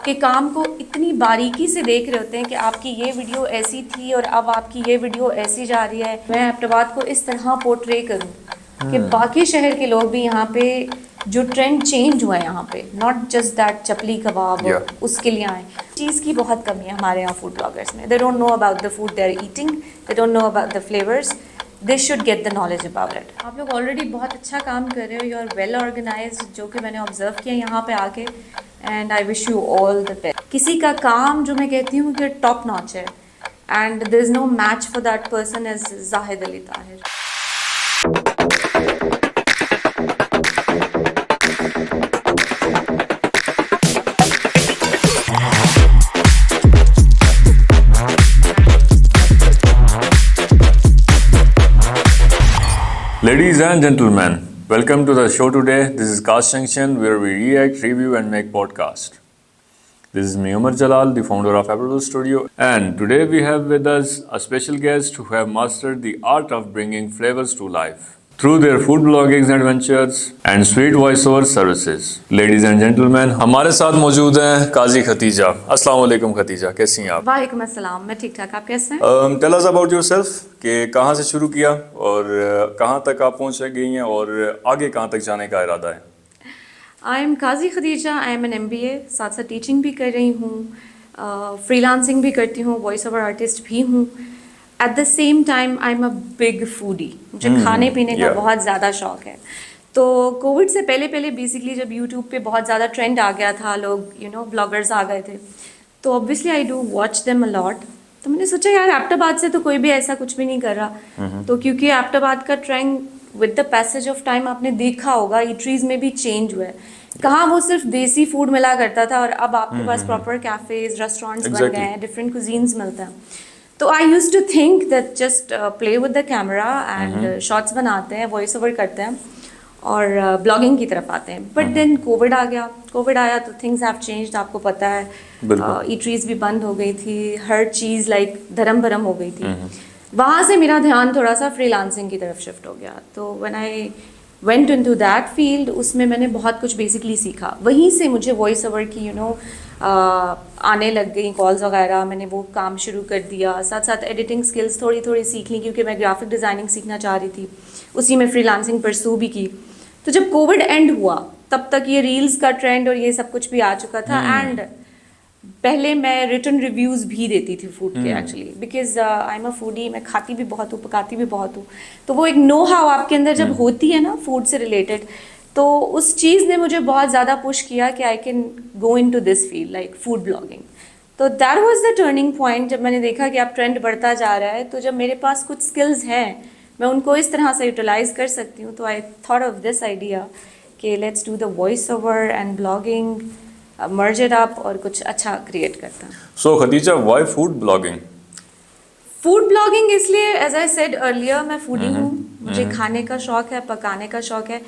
آپ کے کام کو اتنی باریکی سے دیکھ رہے ہوتے ہیں کہ آپ کی یہ ویڈیو ایسی تھی اور اب آپ کی یہ ویڈیو ایسی جا رہی ہے. میں ایبٹ آباد کو اس طرح پورٹرے کروں کہ باقی شہر کے لوگ بھی یہاں پہ جو ٹرینڈ چینج ہوا ہے یہاں پہ, ناٹ جسٹ دیٹ چپلی کباب اس کے لیے آئیں. چیز کی بہت کمی ہے ہمارے یہاں فوڈ بلاگرس میں. They don't know about the food they are eating, they don't know about the flavours. They should get the knowledge about it. آپ لوگ آلریڈی بہت اچھا کام کر رہے ہو, یو آر ویل آرگنائزڈ, جو کہ میں نے آبزرو کیا یہاں پہ آ کے. And I wish you all the best. کسی کا کام جو میں کہتی ہوں کہ ٹاپ ناچ ہے, and there is no match for that person as Zahid Ali Tahir. Ladies and gentlemen, welcome to the show today. This is Cast Junction, where we react, review and make podcast. This is me, Umar Jalal, the founder of Apple Studio, and today we have with us a special guest who have mastered the art of bringing flavors to life through their food blogging adventures and sweet voiceover services. Ladies and gentlemen, ہمارے ساتھ موجود ہیں قاضی ختیجہ. السلام علیکم ختیجہ, کیسی ہیں آپ؟ وعلیکم السلام, میں ٹھیک ٹھاک, آپ کیسے ہیں؟ Tell us about yourself, کہ کہاں سے شروع کیا اور کہاں تک آپ پہنچ گئی ہیں اور آگے کہاں تک جانے کا ارادہ ہے؟ I am Qazi Khadija. I am an MBA, ساتھ ساتھ ٹیچنگ بھی کر رہی ہوں, فری لانسنگ بھی کرتی ہوں, وائس اوور آرٹسٹ بھی ہوں. At the same time I am a big foodie. مجھے کھانے پینے کا بہت زیادہ شوق ہے. تو کووڈ سے پہلے بیسکلی جب یوٹیوب پہ بہت زیادہ ٹرینڈ آ گیا تھا, لوگ بلاگرز آ گئے تھے, تو obviously I do watch them a lot. تو میں نے سوچا یار ایبٹ آباد سے تو کوئی بھی ایسا کچھ بھی نہیں کر رہا. تو کیونکہ ایبٹ آباد کا trend with the passage of time آپ نے دیکھا ہوگا ایٹریز میں بھی چینج ہوا ہے. کہاں وہ صرف دیسی فوڈ ملا کرتا تھا, اور اب آپ کے پاس پراپر کیفیز, ریسٹورینٹس بن گئے ہیں, ڈفرینٹ کوزینس ملتے ہیں. تو I used to think that just play with the camera and shorts بناتے ہیں, وائس اوور کرتے ہیں اور بلاگنگ کی طرف آتے ہیں. بٹ دین کووڈ آیا تو تھنگس ہیو چینجڈ. آپ کو پتہ ہے ایٹریز بھی بند ہو گئی تھی, ہر چیز لائک دھرم بھرم ہو گئی تھی. وہاں سے میرا دھیان تھوڑا سا فری لانسنگ کی طرف شفٹ ہو گیا. تو when I went in to that field, اس میں نے بہت کچھ بیسکلی سیکھا. وہیں سے مجھے وائس اوور کی آنے لگ گئی کالز وغیرہ, میں نے وہ کام شروع کر دیا. ساتھ ساتھ ایڈیٹنگ اسکلس تھوڑی سیکھ لی, کیونکہ میں گرافک ڈیزائننگ سیکھنا چاہ رہی تھی. اسی میں فری لانسنگ پرسو بھی کی. تو جب کووڈ اینڈ ہوا تب تک یہ ریلز کا ٹرینڈ اور یہ سب کچھ بھی آ چکا تھا. اینڈ پہلے میں ریٹن ریویوز بھی دیتی تھی فوڈ کے, actually because I am a foodie. میں کھاتی بھی بہت ہوں, پکاتی بھی بہت ہوں. تو وہ ایک نو ہاؤ آپ کے اندر جب ہوتی ہے نا فوڈ سے ریلیٹڈ, تو اس چیز نے مجھے بہت زیادہ پش کیا کہ I can go in to this field like food blogging. تو that was the turning point. جب میں نے دیکھا کہ اب ٹرینڈ بڑھتا جا رہا ہے, تو جب میرے پاس کچھ اسکلز ہیں, میں ان کو اس طرح سے یوٹیلائز کر سکتی ہوں, تو I thought of this idea کہ let's do the voice over and blogging, merge it up اور کچھ اچھا کریٹ کرتا ہوں. So Khadija, why food blogging? Food blogging اس لیے, ایز آئی سیڈ ارلیئر, میں فوڈی ہوں. مجھے کھانے کا شوق ہے, پکانے کا شوق ہے,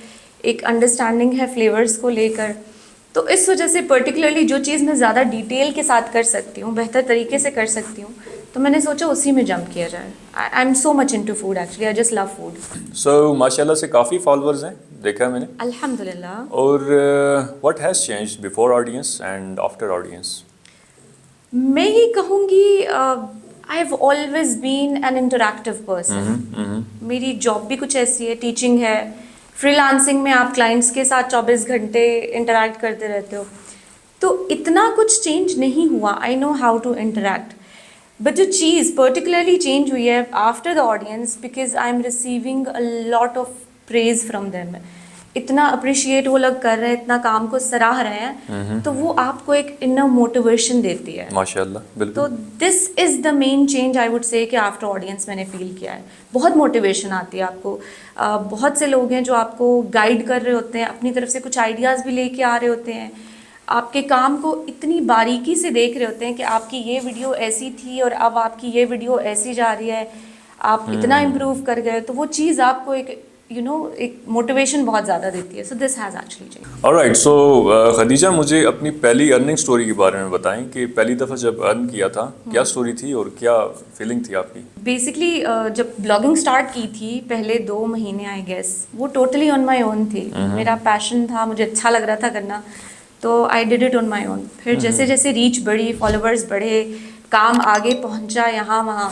ایک انڈرسٹینڈنگ ہے فلیورس کو لے کر. تو اس وجہ سے پرٹیکولرلی جو چیز میں زیادہ ڈیٹیل کے ساتھ کر سکتی ہوں, بہتر طریقے سے کر سکتی ہوں, تو میں نے سوچا اسی میں جمپ کیا جائے. I am so much into food actually, I just love food. So ماشاء اللہ سے کافی فالوورز ہیں, دیکھا ہے میں نے, الحمد للہ. اور what has changed before audience and after audience? میں یہ کہوں گی I have always been an interactive person. میری جاب بھی کچھ ایسی ہے, ٹیچنگ ہے, فری لانسنگ میں آپ کلائنٹس کے ساتھ 24 گھنٹے انٹریکٹ کرتے رہتے ہو. تو اتنا کچھ چینج نہیں ہوا. I know how to interact, but جو چیز پرٹیکولرلی چینج ہوئی ہے after the audience, because I am receiving a lot of praise from them. اتنا اپریشیٹ وہ لوگ کر رہے ہیں, اتنا کام کو سراہ رہے ہیں, تو وہ آپ کو ایک انر موٹیویشن دیتی ہے. ماشاء اللہ, بالکل. تو دس از دا مین چینج آئی وڈ سے کہ آفٹر آڈینس میں نے فیل کیا ہے. بہت موٹیویشن آتی ہے آپ کو. بہت سے لوگ ہیں جو آپ کو گائیڈ کر رہے ہوتے ہیں, اپنی طرف سے کچھ آئیڈیاز بھی لے کے آ رہے ہوتے ہیں, آپ کے کام کو اتنی باریکی سے دیکھ رہے ہوتے ہیں کہ آپ کی یہ ویڈیو ایسی تھی اور اب آپ کی یہ ویڈیو ایسی جا رہی ہے, آپ اتنا امپروو کر گئے. تو وہ چیز آپ کو ایک ایک موٹیویشن بہت زیادہ دیتی ہے. So this has actually changed. Alright. So Khadija, مجھے اپنی پہلی ارننگ اسٹوری کے بارے میں بتائیں کہ پہلی دفعہ جب ارن کیا تھا کیا اسٹوری تھی اور کیا فیلنگ تھی آپ کی؟ بیسکلی جب بلاگنگ اسٹارٹ کی تھی پہلے 2 مہینے آئی گیس, وہ ٹوٹلی آن مائی اون تھی. میرا پیشن تھا, مجھے اچھا لگ رہا تھا کرنا. تو آئی ڈیڈ اٹ آن مائی اون. پھر جیسے جیسے ریچ بڑھی, فالوورز بڑھے, کام آگے پہنچا یہاں وہاں,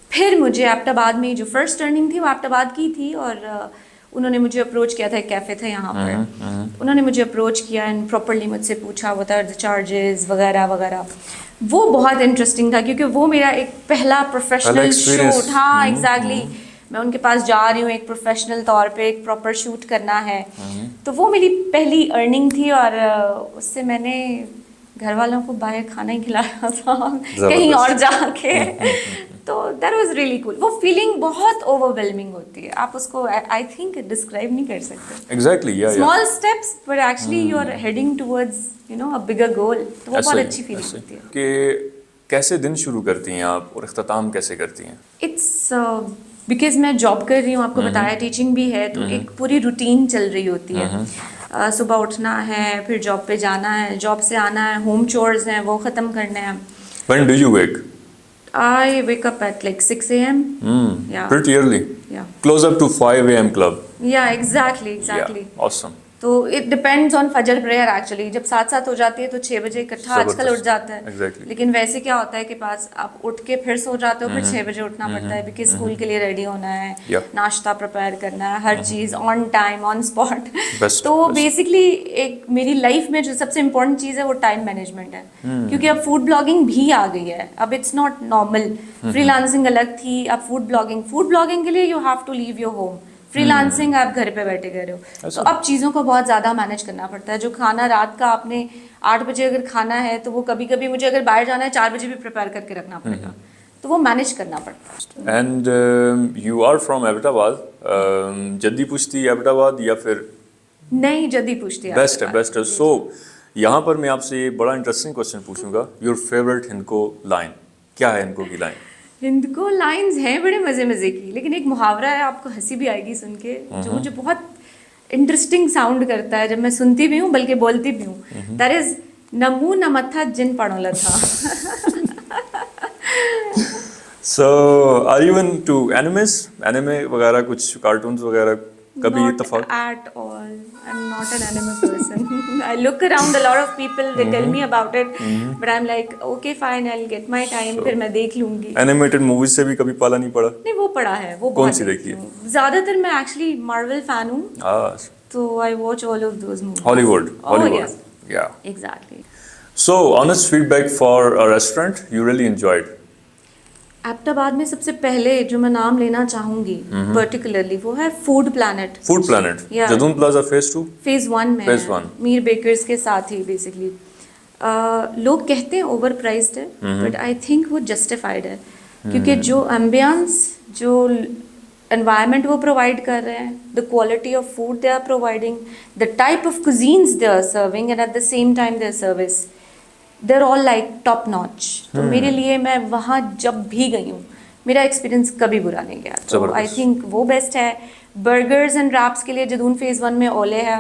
پھر مجھے ایبٹ آباد میں جو فرسٹ ارننگ تھی وہ ایبٹ آباد کی تھی, اور انہوں نے مجھے اپروچ کیا تھا, ایک کیفے تھا یہاں پر, انہوں نے مجھے اپروچ کیا اینڈ پراپرلی مجھ سے پوچھا وٹ آر دا چارجز وغیرہ وغیرہ. وہ بہت انٹرسٹنگ تھا کیونکہ وہ میرا ایک پہلا پروفیشنل شوٹ, ہاں ایگزیکٹلی, میں ان کے پاس جا رہی ہوں ایک پروفیشنل طور پہ, ایک پراپر شوٹ کرنا ہے, تو وہ میری پہلی ارننگ تھی. اور اس سے میں نے گھر والوں کو باہر کھانا ہی کھلایا تھا کہیں اور جا کے, تو دیٹ واز ریئلی کول. وہ فیلنگ بہت اوور ویلمنگ ہوتی ہے, آپ اس کو آئی تھنک ڈسکرائب نہیں کر سکتے. Exactly, small steps but actually you are heading towards you know a bigger goal, تو وہ بہت اچھی فیلنگ ہوتی ہے. کہ کیسے دن شروع کرتی ہیں آپ اور اختتام کیسے کرتی ہیں؟ اٹس بیکاز میں جاب کر رہی ہوں, آپ کو بتایا ٹیچنگ بھی ہے, تو ایک پوری روٹین چل رہی ہوتی ہے. صبح اٹھنا ہے, پھر جاب پہ جانا ہے, جاب سے آنا ہے, ہوم چورز ہیں وہ ختم کرنے ہیں. When do you wake? I wake up at like 6 a.m. Yeah. Pretty early. Yeah. Close up to 5 a.m. club. Yeah, exactly. Yeah, awesome. تو اٹ ڈپینڈز آن فجر پریئر ایکچولی. جب ساتھ ساتھ ہو جاتی ہے تو 6 بجے اکٹھا آج کل اٹھ جاتا ہے, لیکن ویسے کیا ہوتا ہے کہ پاس آپ اٹھ کے پھر سو جاتے ہو, پھر 6 بجے اٹھنا پڑتا ہے بیکاز اسکول کے لیے ریڈی ہونا ہے, ناشتہ پریپیئر کرنا ہے, ہر چیز آن ٹائم آن اسپاٹ. تو بیسکلی ایک میری لائف میں جو سب سے امپورٹنٹ چیز ہے وہ ٹائم مینجمنٹ ہے, کیونکہ اب فوڈ بلاگنگ بھی آ گئی ہے. اب it's not normal, freelancing الگ تھی, اب فوڈ بلاگنگ کے لیے you have to leave your home. Freelancing آپ گھر پہ بیٹھے کر رہے ہو, تو اب چیزوں کو بہت زیادہ مینیج کرنا پڑتا ہے. جو کھانا رات کا آپ نے 8 بجے اگر کھانا ہے, تو وہ کبھی کبھی مجھے اگر باہر جانا ہے 4 بجے بھی پریپیئر کر کے رکھنا پڑے گا, تو وہ مینیج کرنا پڑتا ہے. And you are from Abbottabad, جدی پشتی ایبٹ آباد یا پھر نہیں جدی پشتی؟ بیسٹ ہے, بیسٹ ہے. سو یہاں پر میں آپ سے یہ بڑا انٹرسٹنگ کوشچن پوچھوں گا, یور فیوریٹ ہندکو لائن کیا ہے؟ ہندکو کی لائن, ہندکو لائنز ہیں بڑے مزے مزے کی, لیکن ایک محاورہ ہے, آپ کو ہنسی بھی آئے گی سن کے, جو مجھے بہت انٹرسٹنگ ساؤنڈ کرتا ہے جب میں سنتی بھی ہوں بلکہ بولتی بھی ہوں. دیٹ از نہ منہ نہ متھا جن پڑھولا تھا. سو آر یو انٹو اینیمے وغیرہ, کچھ کارٹونز وغیرہ کبھی اتفاق؟ Not at all. I'm not an anime person. I look around a lot of people, they tell me about it, but I'm like, okay fine, I'll get my time, پھر میں دیکھ لوں گی. اینیمیٹڈ موویز سے بھی کبھی پالا نہیں پڑا؟ نہیں وہ پڑا ہے, وہ کون سی دیکھی ہے؟ زیادہ تر میں ایکچولی مارول فین ہوں, تو I watch all of those movies. Hollywood. Yeah. Exactly. So honest feedback for a restaurant you really enjoyed. Abbottabad میں سب سے پہلے جو میں نام لینا چاہوں گی پرٹیکولرلی وہ ہے food plant. Food plant Jadoon plaza phase 2 phase 1 میں میر بیکرز کے ساتھ ہی. بیسکلی لوگ کہتے ہیں اوور پرائزڈ ہے, بٹ آئی تھنک وہ جسٹیفائڈ ہے, کیونکہ جو ایمبیانس, جو انوائرمنٹ وہ پرووائڈ کر رہے ہیں, the quality of food they are providing, the type of cuisines they are serving, and at the same time their service, they're all like top notch. تو میرے لیے, میں وہاں جب بھی گئی ہوں, میرا ایکسپیرینس کبھی برا نہیں گیا. تو آئی تھنک وہ بیسٹ ہے. برگرز اینڈ ریپس کے لیے جدون فیز 1 میں اولے ہے,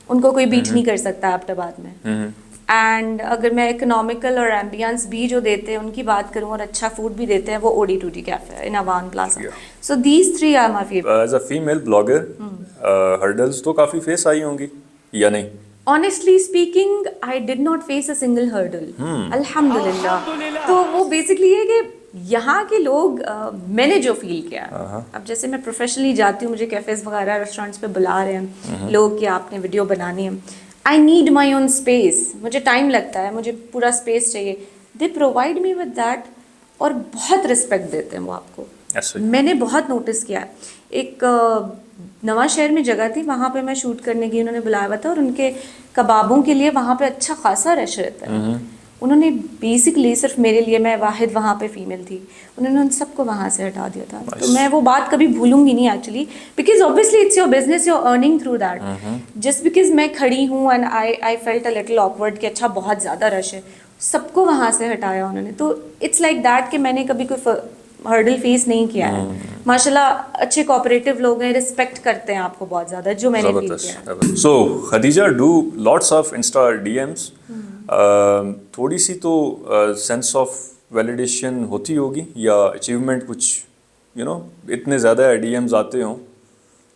ان کو کوئی بیٹ نہیں کر سکتا ایبٹ آباد میں. اینڈ اگر میں اکنامیکل اور ایمبیانس بھی جو دیتے ہیں ان کی بات کروں, اور اچھا فوڈ بھی دیتے ہیں, وہ اوڈی ٹوٹی cafe in Awan plaza. So these 3 are my favourite. As a female blogger hurdles تو کافی فیس آئی ہوں گی یا نہیں؟ Honestly speaking, I did not face a single hurdle. الحمدللہ. تو وہ بیسکلی ہے کہ یہاں کے لوگ, میں نے جو فیل کیا, اب جیسے میں پروفیشنلی جاتی ہوں, مجھے کیفیز وغیرہ ریسٹورینٹس پہ بلا رہے ہیں لوگ کہ آپ نے ویڈیو بنانی ہے, I need my own space, مجھے ٹائم لگتا ہے, مجھے پورا اسپیس چاہیے. They provide me with that, اور بہت رسپیکٹ دیتے ہیں وہ آپ کو. میں نے بہت نوٹس کیا ہے. ایک نواں شہر میں جگہ تھی, وہاں پہ میں شوٹ کرنے کی, انہوں نے بلایا ہوا تھا, اور ان کے کبابوں کے لیے وہاں پہ اچھا خاصا رش رہتا ہے. انہوں نے بیسکلی صرف میرے لیے, میں واحد وہاں پہ فیمیل تھی, انہوں نے ان سب کو وہاں سے ہٹا دیا تھا. تو میں وہ بات کبھی بھولوں گی نہیں actually, because obviously it's your business, you are earning through that. Just because میں کھڑی ہوں and I felt a little awkward کہ اچھا بہت زیادہ رش ہے, سب کو وہاں سے ہٹایا انہوں نے. تو اٹس لائک دیٹ کہ میں نے کبھی کوئی ہرڈل فیس نہیں کیا ہے. ماشاء اللہ اچھے کوآپریٹیو لوگ ہیں, رسپیکٹ کرتے ہیں آپ کو بہت زیادہ, جو میں نے فیل کیا. So Khadija, do lots of Insta DMs, تھوڑی سی تو سینس آف ویلیڈیشن ہوتی ہوگی, یا اچیومنٹ کچھ, یو نو اتنے زیادہ ڈی ایمز آتے ہوں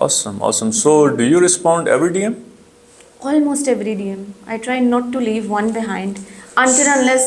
Awesome. So, do you respond every DM? Almost every DM. I try not to leave one behind until unless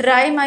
try my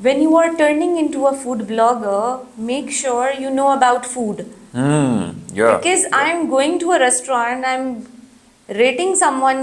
when you are turning into a food blogger, make sure you know about food. Yeah. Because I'm going to a restaurant, I'm rating someone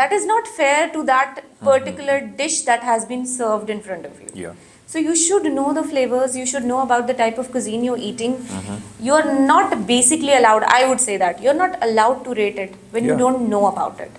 That is not fair to that particular dish that has been served in front of you. Yeah. So you should know the flavors, you should know about the type of cuisine you're eating. You're not basically allowed, I would say that, you're not allowed to rate it when you Yeah. don't know about it.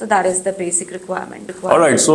So that is the basic requirement. Alright, so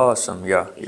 Awesome, yeah.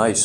Nice.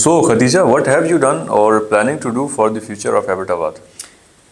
So Khadija, what have you done or planning to do for the future of Abbottabad?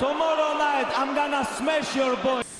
tomorrow night I'm gonna smash your boy.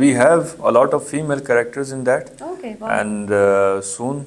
we have a lot of female characters in that. Okay, wow. And soon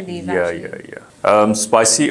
believe. Yeah. Spicy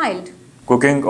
Mild. Cooking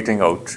eating out?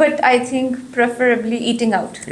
But I think preferably eating out.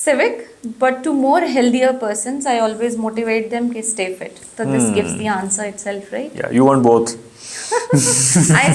Civic, but to more healthier persons, I always motivate them to stay fit. So this gives the answer itself, right? Yeah, you want both. I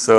So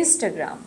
Instagram.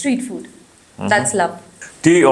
Street food. That's love. Tea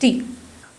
Tea.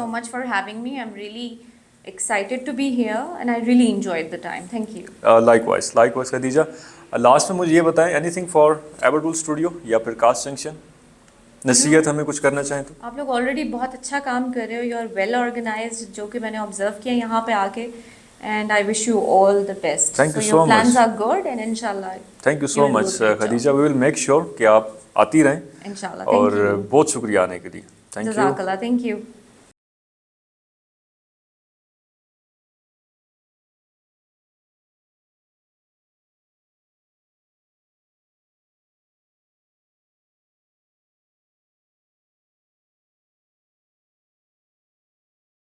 so much for having me. I'm really Excited to be here and I really enjoyed the time. Thank you. Likewise Khadija. Last میں مجھے یہ بتائیں any thing for ایورٹول studio یا پھر cost junction نصیحت ہمیں کچھ کرنا چاہیں تو. آپ لوگ آلریڈی بہت اچھا کام کر رہے ہو. یو آر ویل آرگنائزڈ, جو کہ میں نے آبزرو کیا یہاں پہ آ کے. And I wish you all the best. Thank you so your plans much. Are good and ان شاء اللہ. Thank you so much Khadija. We will make sure کہ آپ آتی رہیں ان شاء اللہ. اور بہت شکریہ آنے کے لیے. Thank you. جزاک اللہ. Thank you.